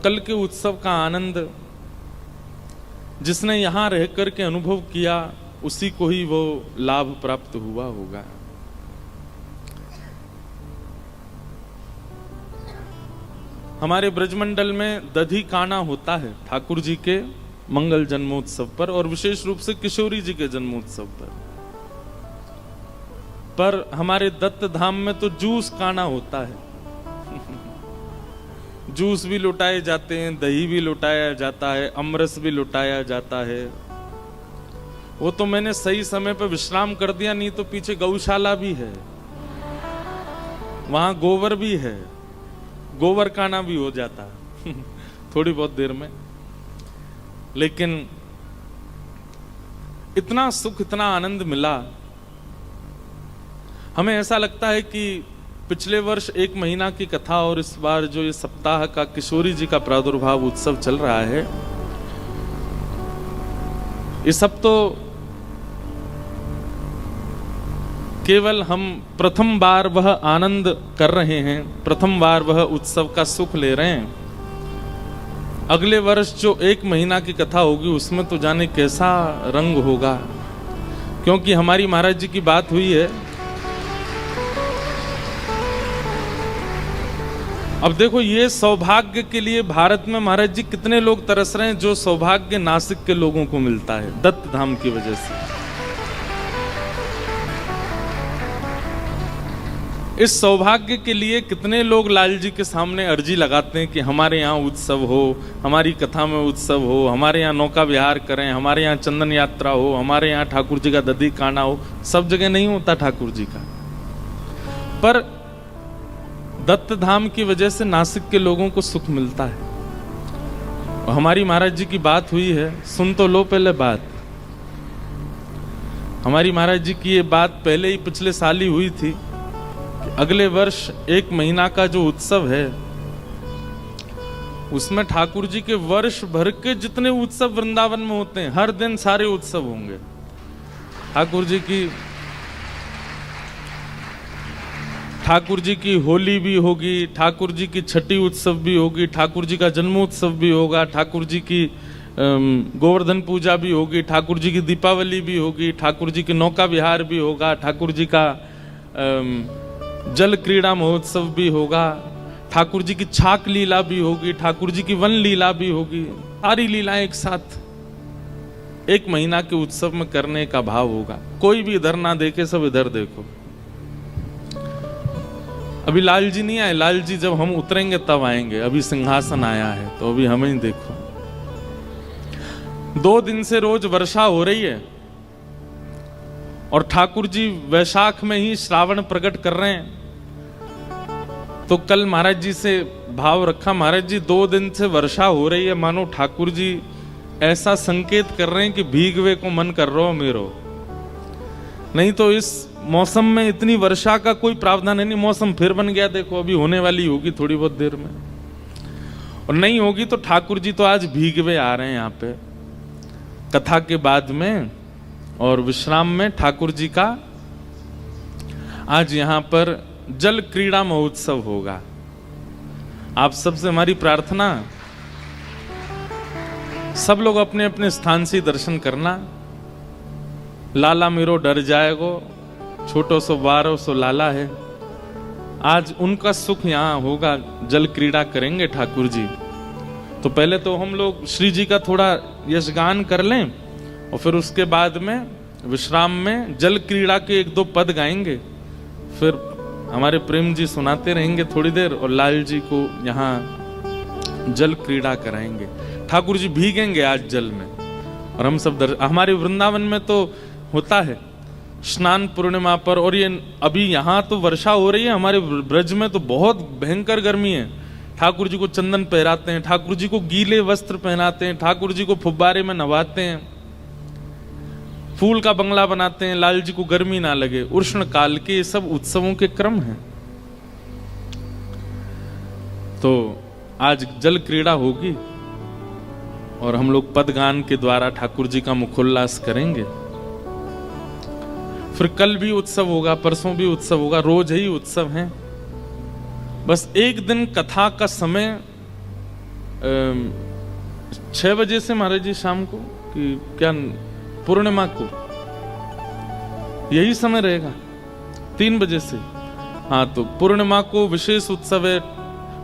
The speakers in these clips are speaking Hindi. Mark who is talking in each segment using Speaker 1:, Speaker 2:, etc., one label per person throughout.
Speaker 1: कल के उत्सव का आनंद जिसने यहां रह करके अनुभव किया उसी को ही वो लाभ प्राप्त हुआ होगा। हमारे ब्रजमंडल में दधी काना होता है ठाकुर जी के मंगल जन्मोत्सव पर, और विशेष रूप से किशोरी जी के जन्मोत्सव पर हमारे दत्त धाम में तो जूस काना होता है। जूस भी लुटाए जाते हैं, दही भी लुटाया जाता है, अमरस भी लुटाया जाता है। वो तो मैंने सही समय पर विश्राम कर दिया, नहीं तो पीछे गौशाला भी है, वहां गोबर भी है, गोबर काना भी हो जाता थोड़ी बहुत देर में। लेकिन इतना सुख, इतना आनंद मिला, हमें ऐसा लगता है कि पिछले वर्ष 1 महीना की कथा और इस बार जो ये सप्ताह का किशोरी जी का प्रादुर्भाव उत्सव चल रहा है, ये सब तो केवल हम प्रथम बार वह आनंद कर रहे हैं, प्रथम बार वह उत्सव का सुख ले रहे हैं। अगले वर्ष जो 1 महीना की कथा होगी उसमें तो जाने कैसा रंग होगा, क्योंकि हमारी महाराज जी की बात हुई है। अब देखो, ये सौभाग्य के लिए भारत में महाराज जी कितने लोग तरस रहे हैं, जो सौभाग्य नासिक के लोगों को मिलता है दत्त धाम की वजह से। इस सौभाग्य के लिए कितने लोग लाल जी के सामने अर्जी लगाते हैं कि हमारे यहाँ उत्सव हो, हमारी कथा में उत्सव हो, हमारे यहाँ नौका विहार करें, हमारे यहाँ चंदन यात्रा हो, हमारे यहाँ ठाकुर जी का दधी काना हो। सब जगह नहीं होता ठाकुर जी का, पर दत्त धाम की वजह से नासिक के लोगों को सुख मिलता है। और हमारी महाराज जी की बात हुई है, सुन तो लो पहले बात। हमारी महाराज जी की ये बात पहले ही पिछले साल ही हुई थी। अगले वर्ष 1 महीना का जो उत्सव है उसमें ठाकुर जी के वर्ष भर के जितने उत्सव वृंदावन में होते हैं, हर दिन सारे उत्सव होंगे। ठाकुर जी की होली भी होगी, ठाकुर जी की छठी उत्सव भी होगी, ठाकुर जी का जन्मोत्सव भी होगा, ठाकुर जी की गोवर्धन पूजा भी होगी, ठाकुर जी की दीपावली भी होगी, ठाकुर जी की नौका विहार भी होगा, ठाकुर जी का जल क्रीड़ा महोत्सव भी होगा, ठाकुर जी की छाक लीला भी होगी, ठाकुर जी की वन लीला भी होगी। सारी लीलाएं एक साथ 1 महीना के उत्सव में करने का भाव होगा। कोई भी इधर ना देखे, सब इधर देखो। अभी लाल जी नहीं आए, लाल जी जब हम उतरेंगे तब आएंगे। अभी सिंहासन आया है तो अभी हमें ही देखो। 2 दिन से रोज वर्षा हो रही है और ठाकुर जी वैशाख में ही श्रावण प्रकट कर रहे हैं। तो कल महाराज जी से भाव रखा, महाराज जी 2 दिन से वर्षा हो रही है, मानो ठाकुर जी ऐसा संकेत कर रहे हैं कि भीगवे को मन कर रहा हो मेरो। नहीं तो इस मौसम में इतनी वर्षा का कोई प्रावधान है नहीं। मौसम फिर बन गया, देखो अभी होने वाली होगी थोड़ी बहुत देर में, और नहीं होगी तो ठाकुर जी तो आज भीगवे आ रहे हैं यहाँ पे कथा के बाद में। और विश्राम में ठाकुर जी का आज यहाँ पर जल क्रीड़ा महोत्सव होगा। आप सबसे हमारी प्रार्थना, सब लोग अपने अपने स्थान से दर्शन करना। लाला मेरो डर जाएगो, छोटो सो बारो सो लाला है। आज उनका सुख यहाँ होगा, जल क्रीड़ा करेंगे ठाकुर जी। तो पहले तो हम लोग श्री जी का थोड़ा यशगान कर लें और फिर उसके बाद में विश्राम में जल क्रीड़ा के 1-2 पद गाएंगे। फिर हमारे प्रेम जी सुनाते रहेंगे थोड़ी देर और लाल जी को यहाँ जल क्रीड़ा कराएंगे। ठाकुर जी भीगेंगे आज जल में और हम सब हमारे वृंदावन में तो होता है स्नान पूर्णिमा पर। और ये अभी यहाँ तो वर्षा हो रही है, हमारे ब्रज में तो बहुत भयंकर गर्मी है। ठाकुर जी को चंदन पहराते हैं, ठाकुर जी को गीले वस्त्र पहनाते हैं, ठाकुर जी को फुब्बारे में नवाते हैं, फूल का बंगला बनाते हैं, लाल जी को गर्मी ना लगे। उष्ण काल के ये सब उत्सवों के क्रम हैं। तो आज जल क्रीड़ा होगी और हम लोग पदगान के द्वारा ठाकुर जी का मुखोल्लास करेंगे। फिर कल भी उत्सव होगा, परसों भी उत्सव होगा, रोज ही उत्सव है। बस एक दिन कथा का समय 6 बजे से महाराज जी शाम को कि क्या पूर्णिमा को यही समय रहेगा 3 बजे से। हाँ, तो पूर्णिमा को विशेष उत्सव है,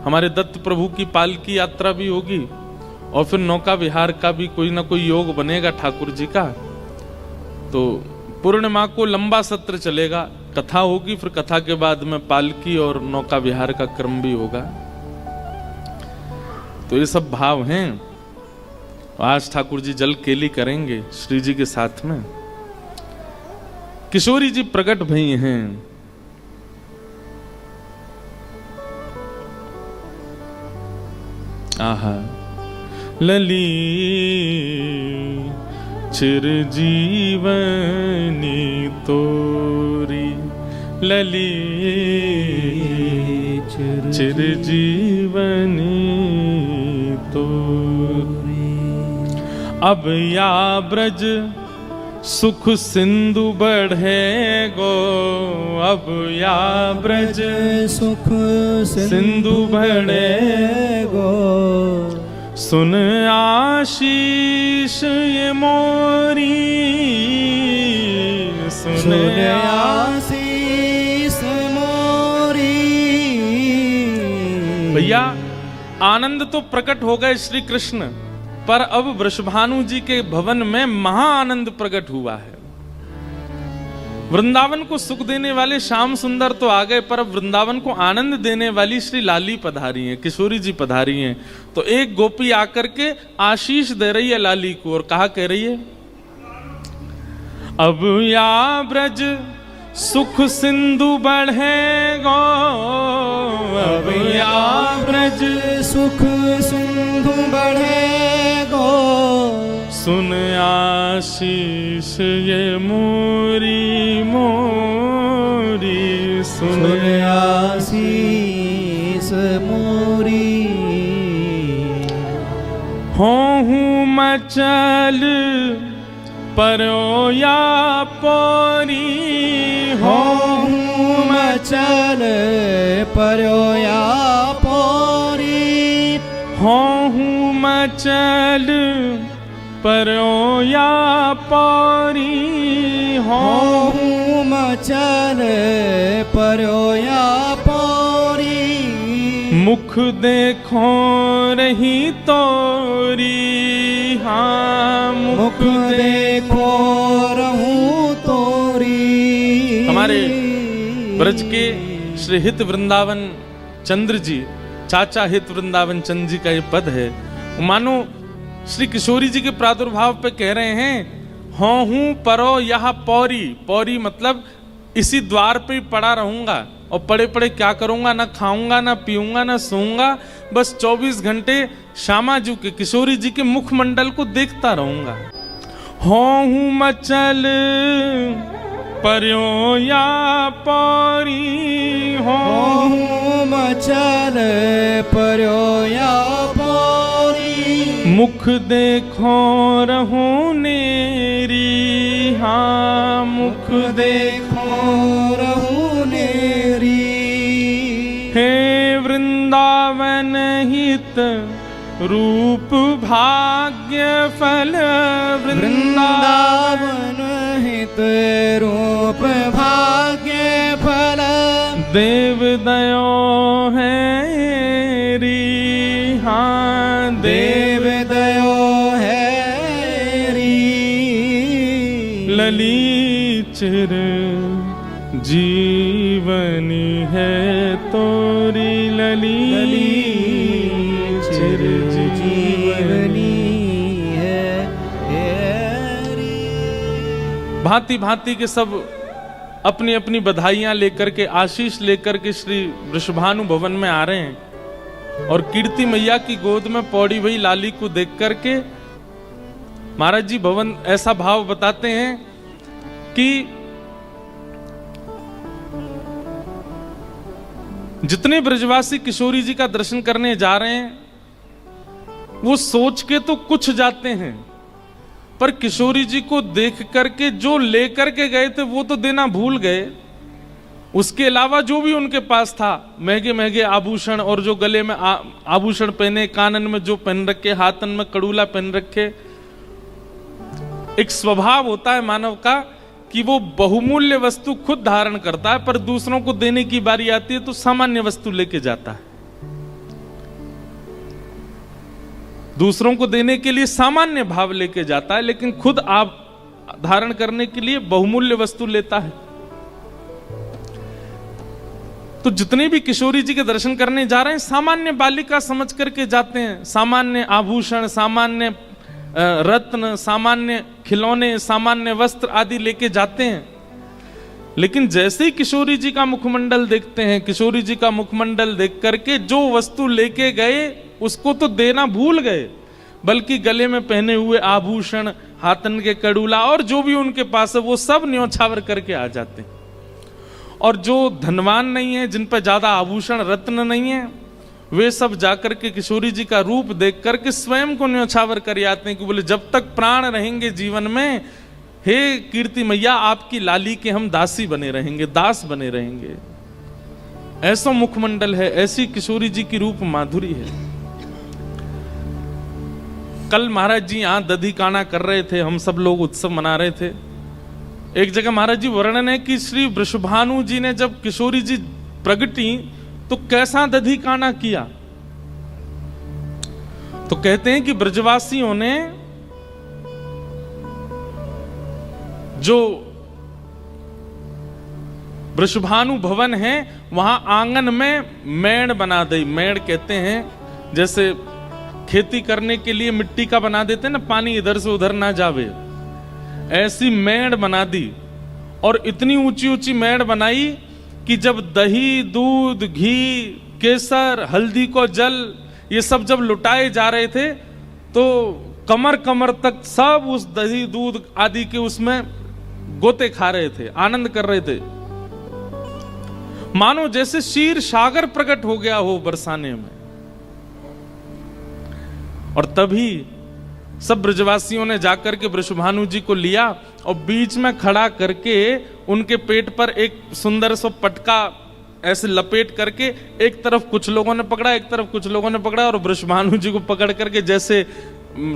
Speaker 1: हमारे दत्त प्रभु की पालकी यात्रा भी होगी और फिर नौका विहार का भी कोई ना कोई योग बनेगा ठाकुर जी का। तो पूर्णिमा को लंबा सत्र चलेगा, कथा होगी, फिर कथा के बाद में पालकी और नौका विहार का क्रम भी होगा। तो ये सब भाव हैं। आज ठाकुर जी जल केली करेंगे श्री जी के साथ में। किशोरी जी प्रकट भई हैं। आहा, लली चिरजीवनी तोरी, लली चिरजीवनी तोरी। अब या ब्रज सुख सिंधु बढ़े गो, अब या ब्रज
Speaker 2: सुख सिंधु बढ़े गो।
Speaker 1: सुन आशीष ये मोरी, सुन
Speaker 2: आशीष मोरी।
Speaker 1: भैया आनंद तो प्रकट हो गए श्री कृष्ण, पर अब वृषभानु जी के भवन में महा आनंद प्रकट हुआ है। वृंदावन को सुख देने वाले श्याम सुंदर तो आ गए, पर अब वृंदावन को आनंद देने वाली श्री लाली पधारी हैं, किशोरी जी पधारी हैं। तो एक गोपी आकर के आशीष दे रही है लाली को और कहा कह रही है, अब या ब्रज सुख सिंधु बढ़े गो, अब या ब्रज
Speaker 2: सुख सिंधु बढ़े गो।
Speaker 1: सुन आशीष ये मोरी मोरी, सुन
Speaker 2: आशीष मोरी।
Speaker 1: होहूँ मचल परो या पोरी,
Speaker 2: होहूँ मचल परो या पोरी।
Speaker 1: होहूँ मचल परो या पोरी,
Speaker 2: होहूँ मचल परो या पोरी।
Speaker 1: मुख देखो रही तोरी, हाँ
Speaker 2: मुख देखो रहूं तोरी।
Speaker 1: हमारे ब्रज के श्री हित वृंदावन चंद्र जी, चाचा हित वृंदावन चंद्र जी का ये पद है। मानो श्री किशोरी जी के प्रादुर्भाव पे कह रहे हैं, होहूं परो यह पौरी। पौरी मतलब इसी द्वार पे ही पड़ा रहूंगा और पड़े पड़े क्या करूंगा, ना खाऊंगा ना पीऊंगा ना सोऊंगा, बस 24 घंटे श्यामा जी के किशोरी जी के मुखमंडल को देखता रहूंगा। होहूं मचल पर्यो या पौरी,
Speaker 2: होहूं मचल पर्यो या पौरी।
Speaker 1: मुख देखो रहूं नेरी, हाँ मुख
Speaker 2: देखो रहूं नेरी।
Speaker 1: हे वृंदावन हित रूप भाग्य फल,
Speaker 2: वृंदावन हित रूप भाग्य फल।
Speaker 1: देव दयो है री, हाँ
Speaker 2: देव दयो है री।
Speaker 1: लली चिर जीवनी है तोरी, लली चिर जीवनी
Speaker 2: है री।
Speaker 1: भांति भांति के सब अपनी अपनी बधाइयां लेकर के, आशीष लेकर के श्री वृषभानु भवन में आ रहे हैं। और कीर्ति मैया की गोद में पौड़ी हुई लाली को देख करके महाराज जी भवन ऐसा भाव बताते हैं कि जितने ब्रजवासी किशोरी जी का दर्शन करने जा रहे हैं वो सोच के तो कुछ जाते हैं, पर किशोरी जी को देख करके जो लेकर के गए थे वो तो देना भूल गए। उसके अलावा जो भी उनके पास था, महंगे महंगे आभूषण, और जो गले में आभूषण पहने, कानन में जो पहन रखे, हाथन में कड़ूला पहन रखे। एक स्वभाव होता है मानव का कि वो बहुमूल्य वस्तु खुद धारण करता है, पर दूसरों को देने की बारी आती है तो सामान्य वस्तु लेके जाता है। दूसरों को देने के लिए सामान्य भाव लेके जाता है, लेकिन खुद आप धारण करने के लिए बहुमूल्य वस्तु लेता है। तो जितने भी किशोरी जी के दर्शन करने जा रहे हैं, सामान्य बालिका समझ करके जाते हैं। सामान्य आभूषण, सामान्य रत्न, सामान्य खिलौने, सामान्य वस्त्र आदि लेके जाते हैं। लेकिन जैसे ही किशोरी जी का मुखमंडल देखते हैं, किशोरी जी का मुखमंडल देख करके जो वस्तु लेके गए उसको तो देना भूल गए, बल्कि गले में पहने हुए आभूषण, हाथन के कड़ूला और जो भी उनके पास है वो सब न्योछावर करके आ जाते हैं। और जो धनवान नहीं है, जिन पर ज्यादा आभूषण रत्न नहीं है, वे सब जाकर के किशोरी जी का रूप देख करके स्वयं को न्योछावर कर आते हैं कि बोले जब तक प्राण रहेंगे जीवन में, हे कीर्ति मैया आपकी लाली के हम दासी बने रहेंगे, दास बने रहेंगे। ऐसा मुखमंडल है, ऐसी किशोरी जी की रूप माधुरी है। कल महाराज जी यहां दधी काना कर रहे थे, हम सब लोग उत्सव मना रहे थे। एक जगह महाराज जी वर्णन है कि श्री वृषभानु जी ने जब किशोरी जी प्रगटी तो कैसा दधी काना किया। तो कहते हैं कि ब्रजवासियों ने जो वृषभानु भवन है वहां आंगन में मेड़ बना दी। मेड़ कहते हैं जैसे खेती करने के लिए मिट्टी का बना देते हैं ना, पानी इधर से उधर ना जावे, ऐसी मेड़ बना दी। और इतनी ऊंची ऊंची मेड़ बनाई कि जब दही, दूध, घी, केसर, हल्दी को जल ये सब जब लुटाए जा रहे थे तो कमर कमर तक सब उस दही, दूध आदि के उसमें गोते खा रहे थे, आनंद कर रहे थे, मानो जैसे क्षीर सागर प्रकट हो गया हो बरसाने में। और तभी सब ब्रजवासियों ने जाकर के वृषभानु जी को लिया और बीच में खड़ा करके उनके पेट पर एक सुंदर सा पटका ऐसे लपेट करके एक तरफ कुछ लोगों ने पकड़ा, एक तरफ कुछ लोगों ने पकड़ा, और वृषभानु जी को पकड़ करके जैसे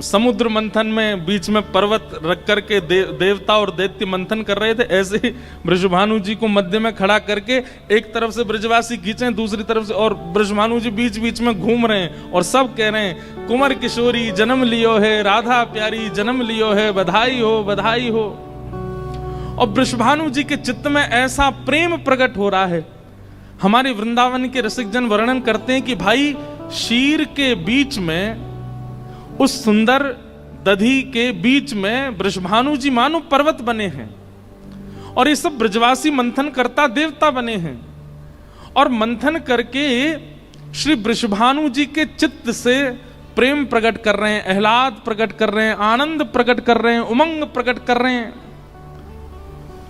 Speaker 1: समुद्र मंथन में बीच में पर्वत रख करके देवता और दैत्य मंथन कर रहे थे, ऐसे ही वृषभानु जी को मध्य में खड़ा करके एक तरफ से ब्रजवासी खींचे, दूसरी तरफ से, और वृषभानु जी बीच बीच में घूम रहे हैं और सब कह रहे हैं कुंवर किशोरी जन्म लियो है, राधा प्यारी जन्म लियो है, बधाई हो बधाई हो। और वृषभानु जी के चित्त में ऐसा प्रेम प्रकट हो रहा है। हमारे वृंदावन के रसिक जन वर्णन करते हैं कि भाई शीर के बीच में, उस सुंदर दधी के बीच में वृषभानु जी मानो पर्वत बने हैं और ये सब ब्रजवासी मंथन करता देवता बने हैं। और मंथन करके श्री वृषभानु जी के चित्त से प्रेम प्रकट कर रहे हैं, आह्लाद प्रकट कर रहे हैं, आनंद प्रकट कर रहे हैं, उमंग प्रकट कर रहे हैं।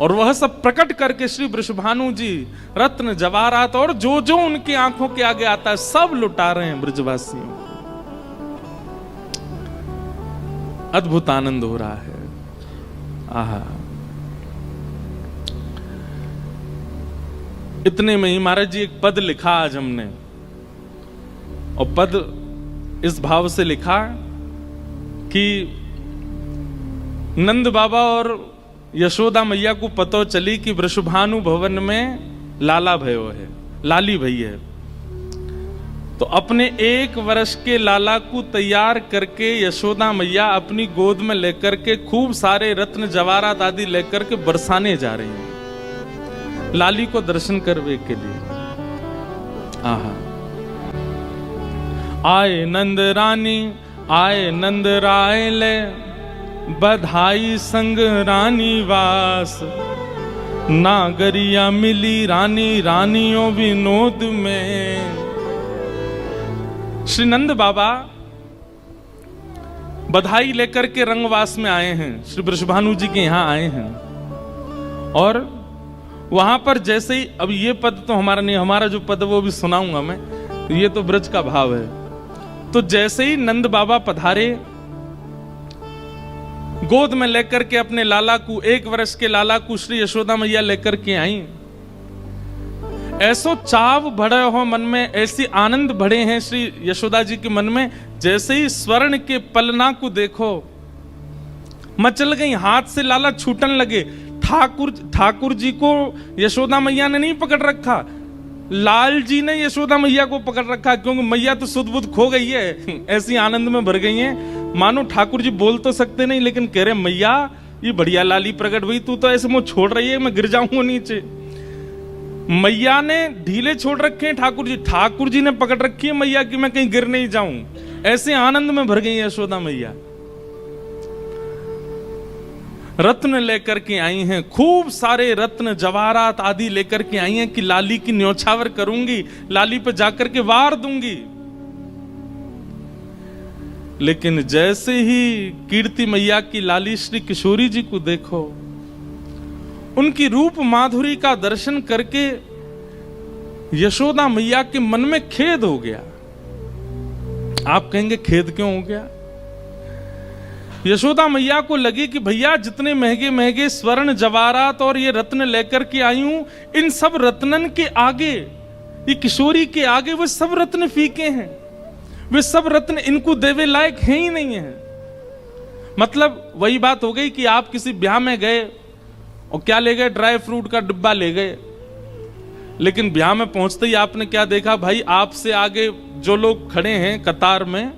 Speaker 1: और वह सब प्रकट करके श्री वृषभानु जी रत्न जवाहरात और जो जो उनकी आंखों के आगे आता है सब लुटा रहे हैं ब्रजवासियों को। अद्भुत आनंद हो रहा है। आहा, इतने में ही महाराज जी एक पद लिखा आज हमने, और पद इस भाव से लिखा कि नंद बाबा और यशोदा मैया को पतो चली कि वृषभानु भवन में लाला भयो है, लाली भई है। तो अपने 1 वर्ष के लाला को तैयार करके यशोदा मैया अपनी गोद में लेकर के खूब सारे रत्न जवाहरात आदि लेकर के बरसाने जा रही हैं लाली को दर्शन करने के लिए। आहा, आए नंद रानी आए नंद राय ले, बधाई संग रानी वास, नागरिया मिली रानी रानियों विनोद में। श्री नंद बाबा बधाई लेकर के रंगवास में आए हैं, श्री वृषभानु जी के यहां आए हैं। और वहां पर जैसे ही, अब ये पद तो हमारा नहीं, हमारा जो पद वो भी सुनाऊंगा मैं, तो ये तो ब्रज का भाव है। तो जैसे ही नंद बाबा पधारे, गोद में लेकर के अपने लाला को, 1 वर्ष के लाला को श्री यशोदा मैया लेकर के आई। ऐसो चाव भरे हो मन में, ऐसी आनंद भरे हैं श्री यशोदा जी के मन में, जैसे ही स्वर्ण के पलना को देखो मचल गई, हाथ से लाला छूटन लगे। ठाकुर जी को यशोदा मैया ने नहीं पकड़ रखा, लाल जी ने यशोदा मैया को पकड़ रखा, क्योंकि मैया तो सुध बुध खो गई है, ऐसी आनंद में भर गई है। मानो ठाकुर जी बोल तो सकते नहीं, लेकिन कह रहे मैया ये बढ़िया लाली प्रकट हुई, तू तो ऐसे मुंह छोड़ रही है, मैं गिर जाऊंगा नीचे। मैया ने ढीले छोड़ रखे हैं ठाकुर जी ने पकड़ रखी है मैया कि मैं कहीं गिर नहीं जाऊं। ऐसे आनंद में भर गई यशोदा मैया। रत्न लेकर के आई हैं, खूब सारे रत्न जवाहरात आदि लेकर के आई हैं कि लाली की न्योछावर करूंगी, लाली पे जाकर के वार दूंगी। लेकिन जैसे ही कीर्ति मैया की लाली श्री किशोरी जी को देखो, उनकी रूप माधुरी का दर्शन करके यशोदा मैया के मन में खेद हो गया। आप कहेंगे खेद क्यों हो गया? यशोदा मैया को लगे कि भैया जितने महंगे महंगे स्वर्ण जवाहरात और ये रत्न लेकर के आई हूं, इन सब रत्नन के आगे, ये किशोरी के आगे वो सब रत्न फीके हैं, वे सब रत्न इनको देवे लायक हैं ही नहीं है। मतलब वही बात हो गई कि आप किसी ब्याह में गए और क्या ले गए, ड्राई फ्रूट का डिब्बा ले गए, लेकिन ब्याह में पहुंचते ही आपने क्या देखा, भाई आपसे आगे जो लोग खड़े हैं कतार में,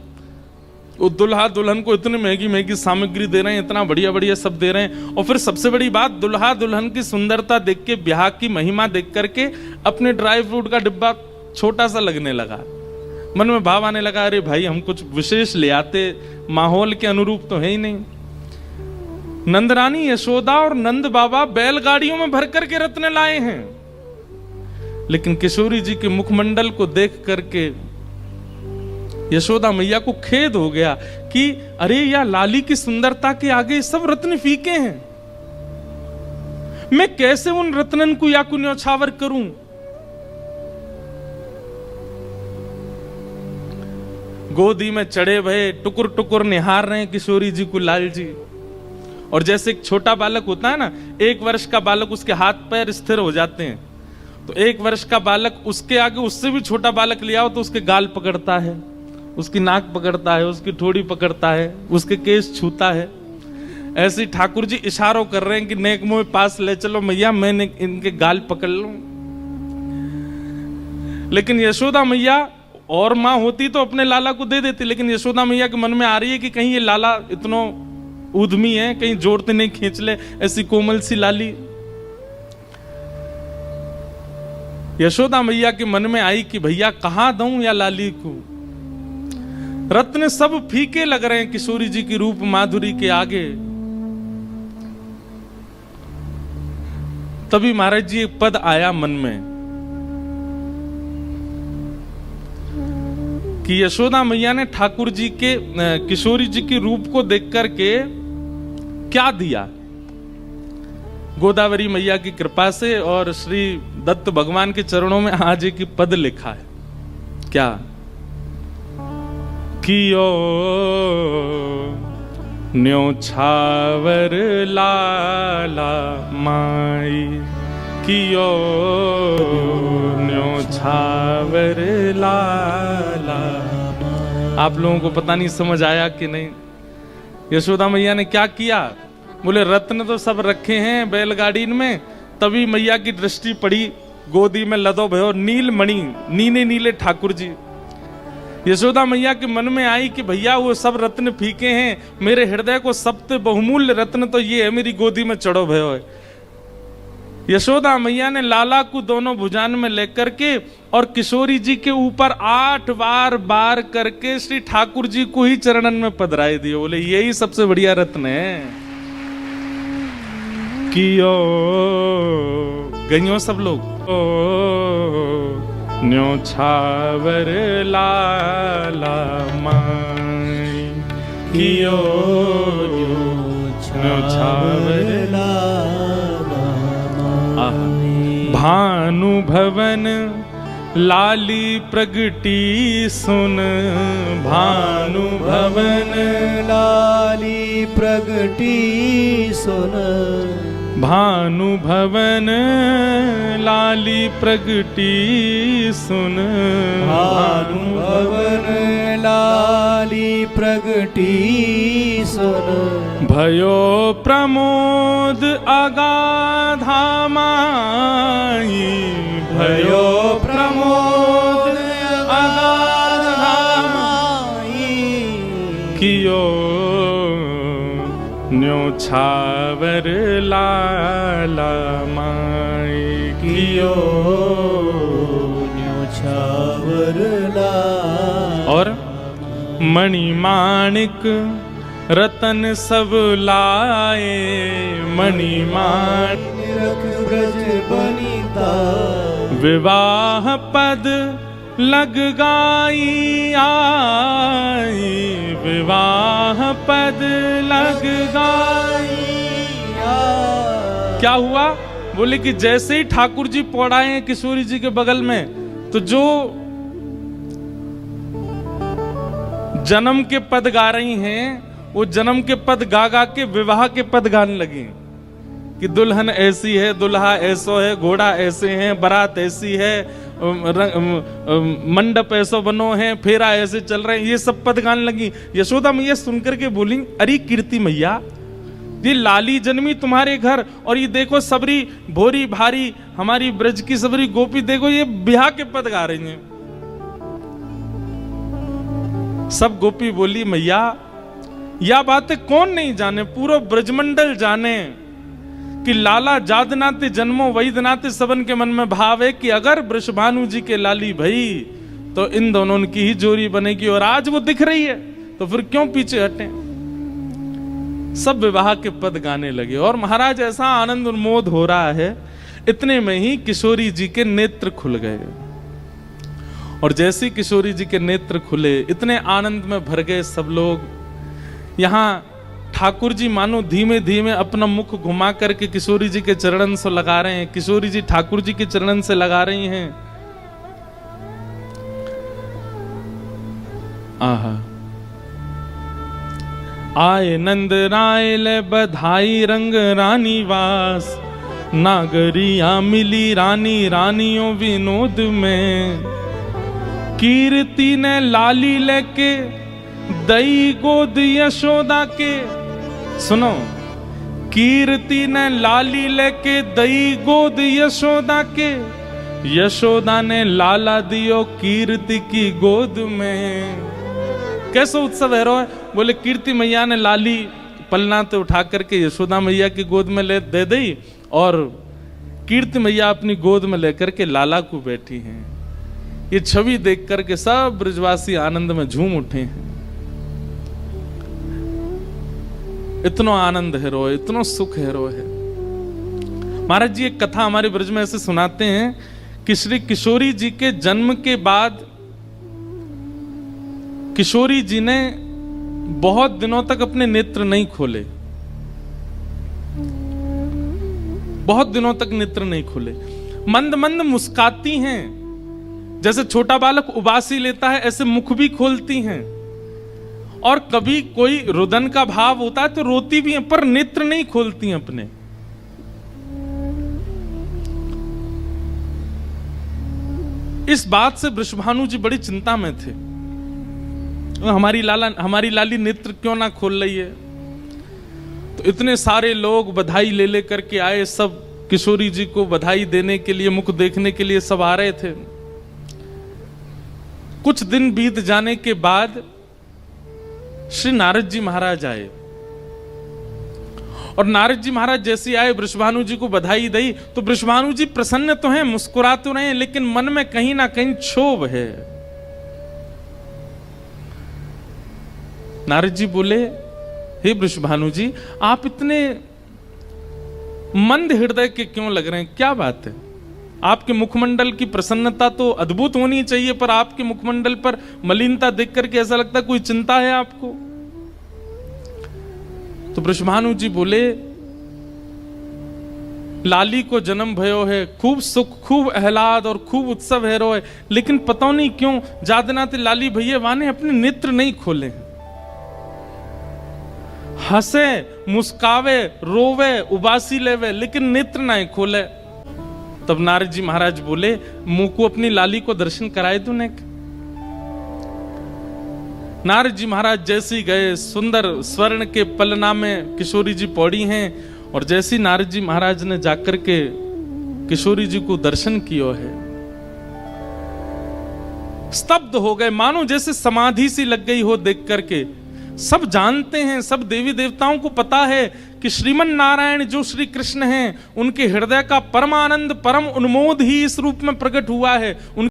Speaker 1: वो दुल्हा दुल्हन को इतनी महंगी महंगी सामग्री दे रहे हैं, इतना बढ़िया बढ़िया सब दे रहे हैं, और फिर सबसे बड़ी बात, दुल्हा दुल्हन की सुंदरता देख के, ब्याह की महिमा देख करके अपने ड्राई फ्रूट का डिब्बा छोटा सा लगने लगा। मन में भाव आने लगा, अरे भाई हम कुछ विशेष ले आते, माहौल के अनुरूप तो है ही नहीं। नंदरानी यशोदा और नंद बाबा बैलगाड़ियों में भर करके रत्न लाए हैं, लेकिन किशोरी जी के मुखमंडल को देख करके यशोदा मैया को खेद हो गया कि अरे या लाली की सुंदरता के आगे सब रत्न फीके हैं, मैं कैसे उन रत्नन को या को न्योछावर करूं। गोदी में चढ़े भये टुकुर टुकुर निहार रहे हैं किशोरी जी को लाल जी। और जैसे एक छोटा बालक होता है ना, 1 वर्ष का बालक, उसके हाथ पैर स्थिर हो जाते हैं, तो 1 वर्ष का बालक उसके आगे उससे भी छोटा बालक ले आओ तो उसके गाल पकड़ता है, उसकी नाक पकड़ता है, उसकी ठोड़ी पकड़ता है, उसके केस छूता है। ऐसे ही ठाकुर जी इशारों कर रहे हैं कि नेक मुंह पास ले चलो मैया, मैं इनके गाल पकड़ लूं। लेकिन यशोदा मैया और मां होती तो अपने लाला को दे देती, लेकिन यशोदा मैया के मन में आ रही है कि कहीं ये लाला इतना उद्यमी है, कहीं जोड़ते नहीं खींच ले, ऐसी कोमल सी लाली। यशोदा मैया के मन में आई कि भैया कहां दूं या लाली को, रत्न सब फीके लग रहे हैं किशोरी जी की रूप माधुरी के आगे। तभी महाराज जी एक पद आया मन में कि यशोदा मैया ने ठाकुर जी के किशोरी जी के रूप को देख करके क्या दिया। गोदावरी मैया की कृपा से और श्री दत्त भगवान के चरणों में आज एक पद लिखा है, क्या कियो न्योछावर लाला माई, कियो न्योछावर लाला। आप लोगों को पता नहीं समझ आया कि नहीं, यशोदा मैया ने क्या किया। बोले रत्न तो सब रखे हैं बैलगाड़ी में, तभी मैया की दृष्टि पड़ी गोदी में लदो भयो नील मणि, नीले नीले ठाकुर जी। यशोदा मैया के मन में आई कि भैया वो सब रत्न फीके हैं, मेरे हृदय को सबसे बहुमूल्य रत्न तो ये है, मेरी गोदी में चढ़ो भयो है। यशोदा मैया ने लाला को दोनों भुजान में लेकर के और किशोरी जी के ऊपर 8 बार बार करके श्री ठाकुर जी को ही चरणन में पधराई दिए। बोले यही सबसे बढ़िया रत्न है। कियो गइयों सब लोग न्योछावर लाला माई, कियो न्योछावर लाला माई। भानु भवन लाली प्रगटी सुन, भानु भवन
Speaker 2: लाली प्रगटी सुन,
Speaker 1: भानु भवन लाली प्रगटी सुन,
Speaker 2: भानु भवन लाली प्रगटी सुन,
Speaker 1: भयो प्रमोद अगाधा माई,
Speaker 2: भयो प्रमोद अगाधा माई,
Speaker 1: कियो न्योछावर लाला माई,
Speaker 2: कियो न्योछावर लाला।
Speaker 1: और मणिमाणिक रतन सब लाए, मणिमाणिक
Speaker 2: ब्रज बनिता,
Speaker 1: विवाह पद लग गाई आई, विवाह पद लग गाई आई। क्या हुआ? बोले कि जैसे ही ठाकुर जी पौड़ाए हैं किशोरी जी के बगल में, तो जो जन्म के पद गा रही हैं, वो जन्म के पद गा गा के विवाह के पद गाने लगी कि दुल्हन ऐसी है, दुल्हा ऐसो है, घोड़ा ऐसे हैं, बारात ऐसी है, मंडप ऐसो बनो है, फेरा ऐसे चल रहे हैं, ये सब पद गाने लगी। यशोदा मैया सुनकर के बोली, अरे कीर्ति मैया, ये लाली जन्मी तुम्हारे घर, और ये देखो सबरी भोरी भारी हमारी ब्रज की सबरी गोपी, देखो ये ब्याह के पद गा रही हैं। सब गोपी बोली, मैया यह बातें कौन नहीं जाने, पूरा ब्रजमंडल जाने कि लाला जादनाते जन्मो वैदनाते, सबन के मन में भाव है कि अगर वृषभानु जी के लाली भई तो इन दोनों की ही जोड़ी बनेगी, और आज वो दिख रही है तो फिर क्यों पीछे हटें। सब विवाह के पद गाने लगे और महाराज ऐसा आनंद उन्मोद हो रहा है, इतने में ही किशोरी जी के नेत्र खुल गए। और जैसे किशोरी जी के नेत्र खुले, इतने आनंद में भर गए सब लोग। यहां ठाकुर जी मानो धीमे धीमे अपना मुख घुमा करके किशोरी जी के चरणन से लगा रहे हैं, किशोरी जी ठाकुर जी के चरणन से लगा रही हैं। आहा, आए नंद राय ले बधाई रंग रानी वास, नागरिया मिली रानी रानियों विनोद में, कीर्ति ने लाली लेके दई गोद यशोदा के, सुनो, कीर्ति ने लाली लेके दई गोद यशोदा के, यशोदा ने लाला दियो कीर्ति की गोद में। कैसा उत्सव है रो है? बोले कीर्ति मैया ने लाली पलना तो उठा करके यशोदा मैया की गोद में ले दे दी, और कीर्ति मैया अपनी गोद में लेकर के लाला को बैठी हैं। ये छवि देख करके सब ब्रजवासी आनंद में झूम उठे हैं। इतना आनंद है रो, इतना सुख है रो है। महाराज जी एक कथा हमारे ब्रज में ऐसे सुनाते हैं कि श्री किशोरी जी के जन्म के बाद किशोरी जी ने बहुत दिनों तक अपने नेत्र नहीं खोले, बहुत दिनों तक नेत्र नहीं खोले। मंद मंद मुस्काती हैं, जैसे छोटा बालक उबासी लेता है ऐसे मुख भी खोलती हैं, और कभी कोई रुदन का भाव होता है तो रोती भी हैं, पर नेत्र नहीं खोलती हैं अपने। इस बात से वृषभानु जी बड़ी चिंता में थे, हमारी लाली नेत्र क्यों ना खोल रही है। तो इतने सारे लोग बधाई ले लेकर के आए, सब किशोरी जी को बधाई देने के लिए, मुख देखने के लिए सब आ रहे थे। कुछ दिन बीत जाने के बाद श्री नारद जी महाराज आए, और नारद जी महाराज जैसे आए वृषभानु जी को बधाई दी, तो वृषभानु जी प्रसन्न तो हैं, मुस्कुरा तो रहे हैं, लेकिन मन में कहीं ना कहीं क्षोभ है। नारद जी बोले, हे वृषभानु जी, आप इतने मंद हृदय के क्यों लग रहे हैं, क्या बात है? आपके मुखमंडल की प्रसन्नता तो अद्भुत होनी चाहिए, पर आपके मुखमंडल पर मलिनता देख करके ऐसा लगता है कोई चिंता है आपको। तो वृषभानु जी बोले, लाली को जन्म भयो है, खूब सुख, खूब आह्लाद और खूब उत्सव है रोए, लेकिन पता नहीं क्यों जादनाते लाली भैया वाने अपने नेत्र नहीं खोले। हंसे, मुस्कावे, रोवे, उबासी लेवे, लेकिन नेत्र नहीं खोले। तब नारद जी महाराज बोले, मुंह को अपनी लाली को दर्शन कराए तूने। नारद जी महाराज जैसे ही गए, सुंदर स्वर्ण के पलना में किशोरी जी पौड़ी हैं, और जैसी नारद जी महाराज ने जाकर के किशोरी जी को दर्शन किया है, स्तब्ध हो गए, मानो जैसे समाधि सी लग गई हो देख करके। सब जानते हैं, सब देवी देवताओं को पता है कि श्रीमन नारायण जो श्री कृष्ण हैं, उनके हृदय का परमानंद, परम उन्मोद ही इस रूप में प्रकट हुआ है।